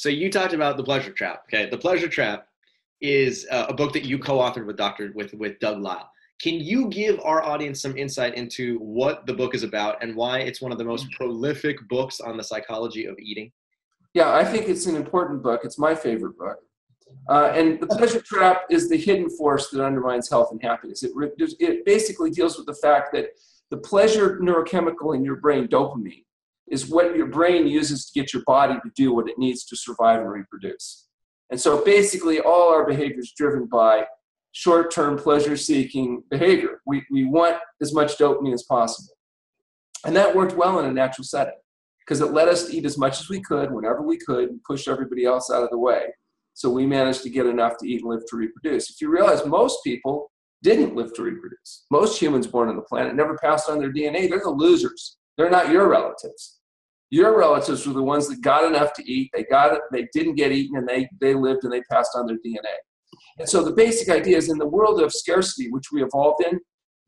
So you talked about The Pleasure Trap. Okay, The Pleasure Trap is a book that you co-authored with Doug Lisle. Can you give our audience some insight into what the book is about and why it's one of the most prolific books on the psychology of eating? Yeah, I think it's an important book. It's my favorite book. And The Pleasure Trap is the hidden force that undermines health and happiness. It basically deals with the fact that the pleasure neurochemical in your brain, dopamine, is what your brain uses to get your body to do what it needs to survive and reproduce. And so basically all our behavior is driven by short-term pleasure-seeking behavior. We want as much dopamine as possible. And that worked well in a natural setting because it let us eat as much as we could, whenever we could, and push everybody else out of the way. So we managed to get enough to eat and live to reproduce. If you realize most people didn't live to reproduce. Most humans born on the planet never passed on their DNA. They're the losers. They're not your relatives. Your relatives were the ones that got enough to eat. They got it. They didn't get eaten, and they lived and they passed on their DNA. And so the basic idea is in the world of scarcity, which we evolved in,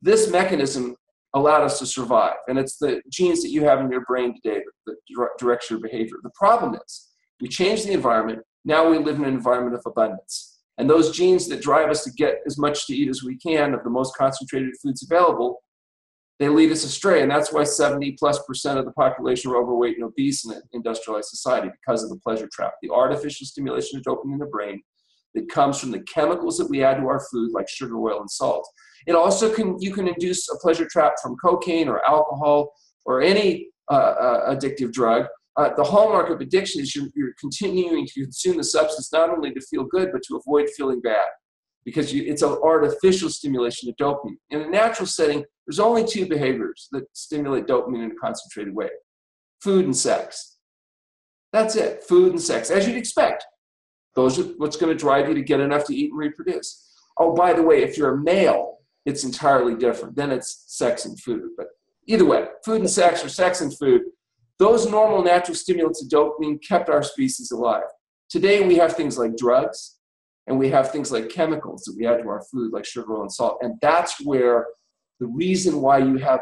this mechanism allowed us to survive. And it's the genes that you have in your brain today that directs your behavior. The problem is we changed the environment. Now we live in an environment of abundance. And those genes that drive us to get as much to eat as we can of the most concentrated foods available, they lead us astray. And that's why 70+% of the population are overweight and obese in an industrialized society because of the pleasure trap, the artificial stimulation of dopamine in the brain that comes from the chemicals that we add to our food, like sugar, oil, and salt. It also you can induce a pleasure trap from cocaine or alcohol or any addictive drug. The hallmark of addiction is you're continuing to consume the substance not only to feel good, but to avoid feeling bad because it's an artificial stimulation of dopamine. In a natural setting, there's only two behaviors that stimulate dopamine in a concentrated way: food and sex. That's it, food and sex, as you'd expect. Those are what's going to drive you to get enough to eat and reproduce. Oh, by the way, if you're a male, it's entirely different. Then it's sex and food. But either way, food and sex or sex and food, those normal natural stimulants of dopamine kept our species alive. Today, we have things like drugs, and we have things like chemicals that we add to our food, like sugar, oil, and salt. And that's where the reason why you have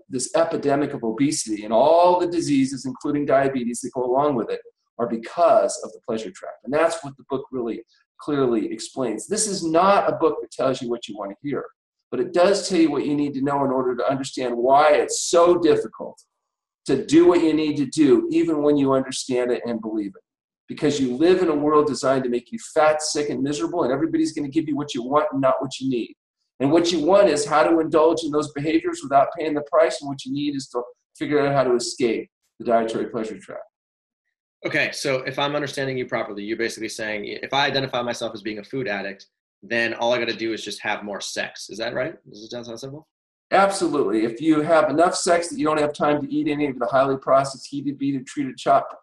this epidemic of obesity and all the diseases, including diabetes, that go along with it, are because of the pleasure trap. And that's what the book really clearly explains. This is not a book that tells you what you want to hear, but it does tell you what you need to know in order to understand why it's so difficult to do what you need to do, even when you understand it and believe it. Because you live in a world designed to make you fat, sick, and miserable, and everybody's going to give you what you want and not what you need. And what you want is how to indulge in those behaviors without paying the price, and what you need is to figure out how to escape the dietary pleasure trap. Okay, so if I'm understanding you properly, you're basically saying if I identify myself as being a food addict, then all I got to do is just have more sex. Is that right? Does it sound simple? Absolutely. If you have enough sex that you don't have time to eat any of the highly processed, heated, beaten, treated, chopped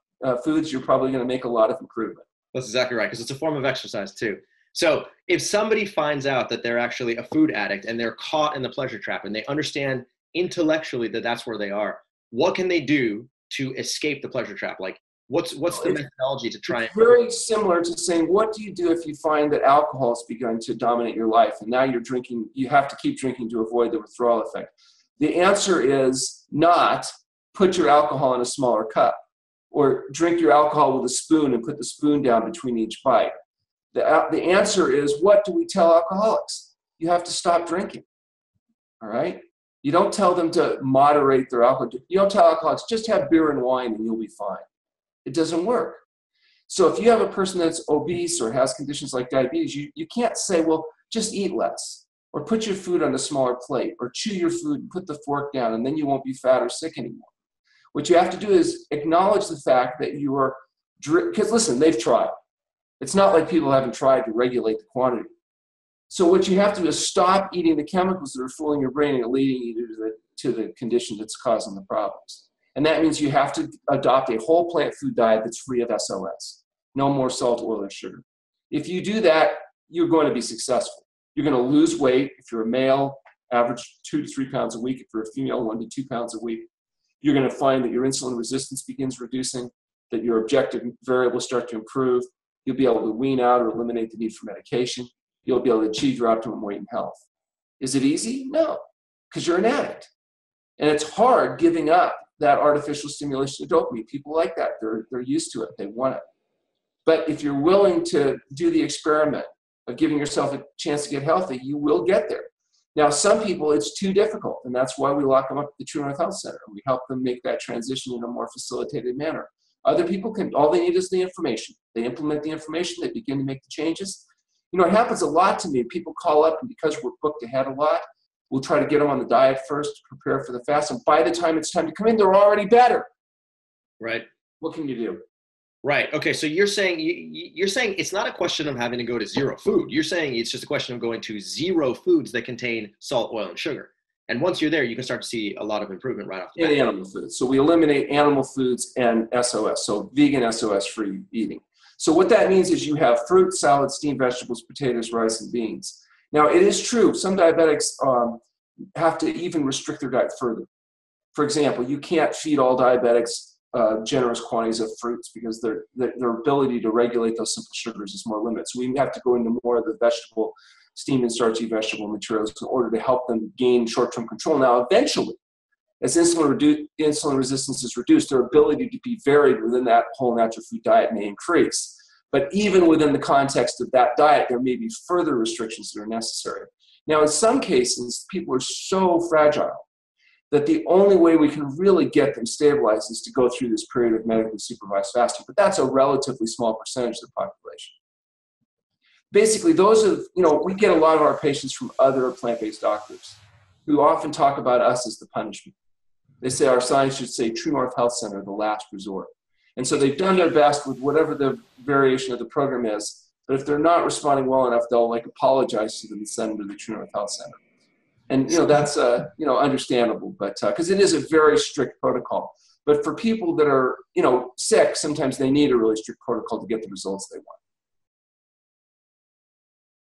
foods, you're probably going to make a lot of improvement. That's exactly right, because it's a form of exercise too. So if somebody finds out that they're actually a food addict and they're caught in the pleasure trap and they understand intellectually that that's where they are, what can they do to escape the pleasure trap? Like, what's the methodology to try? It's very similar to saying, what do you do if you find that alcohol has begun to dominate your life and now you're drinking, you have to keep drinking to avoid the withdrawal effect? The answer is not put your alcohol in a smaller cup or drink your alcohol with a spoon and put the spoon down between each bite. The answer is, what do we tell alcoholics? You have to stop drinking, all right? You don't tell them to moderate their alcohol. You don't tell alcoholics, just have beer and wine and you'll be fine. It doesn't work. So if you have a person that's obese or has conditions like diabetes, you can't say, well, just eat less or put your food on a smaller plate or chew your food and put the fork down and then you won't be fat or sick anymore. What you have to do is acknowledge the fact that you are, because listen, they've tried. It's not like people haven't tried to regulate the quantity. So what you have to do is stop eating the chemicals that are fooling your brain and leading you to the condition that's causing the problems. And that means you have to adopt a whole plant food diet that's free of SOS. No more salt, oil, and sugar. If you do that, you're going to be successful. You're going to lose weight. If you're a male, average 2 to 3 pounds a week. If you're a female, 1 to 2 pounds a week. You're going to find that your insulin resistance begins reducing, that your objective variables start to improve. You'll be able to wean out or eliminate the need for medication. You'll be able to achieve your optimum weight and health. Is it easy? No, because you're an addict. And it's hard giving up that artificial stimulation of dopamine. People like that. They're used to it. They want it. But if you're willing to do the experiment of giving yourself a chance to get healthy, you will get there. Now, some people, it's too difficult, and that's why we lock them up at the TrueNorth Health Center. We help them make that transition in a more facilitated manner. Other people can, all they need is the information. They implement the information, they begin to make the changes. You know, it happens a lot to me. People call up, and because we're booked ahead a lot, we'll try to get them on the diet first to prepare for the fast, and by the time it's time to come in, they're already better. Right. What can you do? Right. Okay. So you're saying it's not a question of having to go to zero food. You're saying it's just a question of going to zero foods that contain salt, oil, and sugar. And once you're there, you can start to see a lot of improvement right off the bat. And animal foods. So we eliminate animal foods and SOS, so vegan SOS-free eating. So what that means is you have fruit, salad, steamed vegetables, potatoes, rice, and beans. Now, it is true, some diabetics have to even restrict their diet further. For example, you can't feed all diabetics generous quantities of fruits because their ability to regulate those simple sugars is more limited. So we have to go into more of the vegetable, steamed and starchy vegetable materials in order to help them gain short-term control. Now, eventually, as insulin resistance is reduced, their ability to be varied within that whole natural food diet may increase. But even within the context of that diet, there may be further restrictions that are necessary. Now, in some cases, people are so fragile that the only way we can really get them stabilized is to go through this period of medically supervised fasting. But that's a relatively small percentage of the population. Basically, we get a lot of our patients from other plant-based doctors who often talk about us as the punishment. They say our signs should say TrueNorth Health Center, the last resort. And so they've done their best with whatever the variation of the program is. But if they're not responding well enough, they'll apologize to them and send them to the TrueNorth Health Center. And that's understandable, but because it is a very strict protocol. But for people that are sick, sometimes they need a really strict protocol to get the results they want.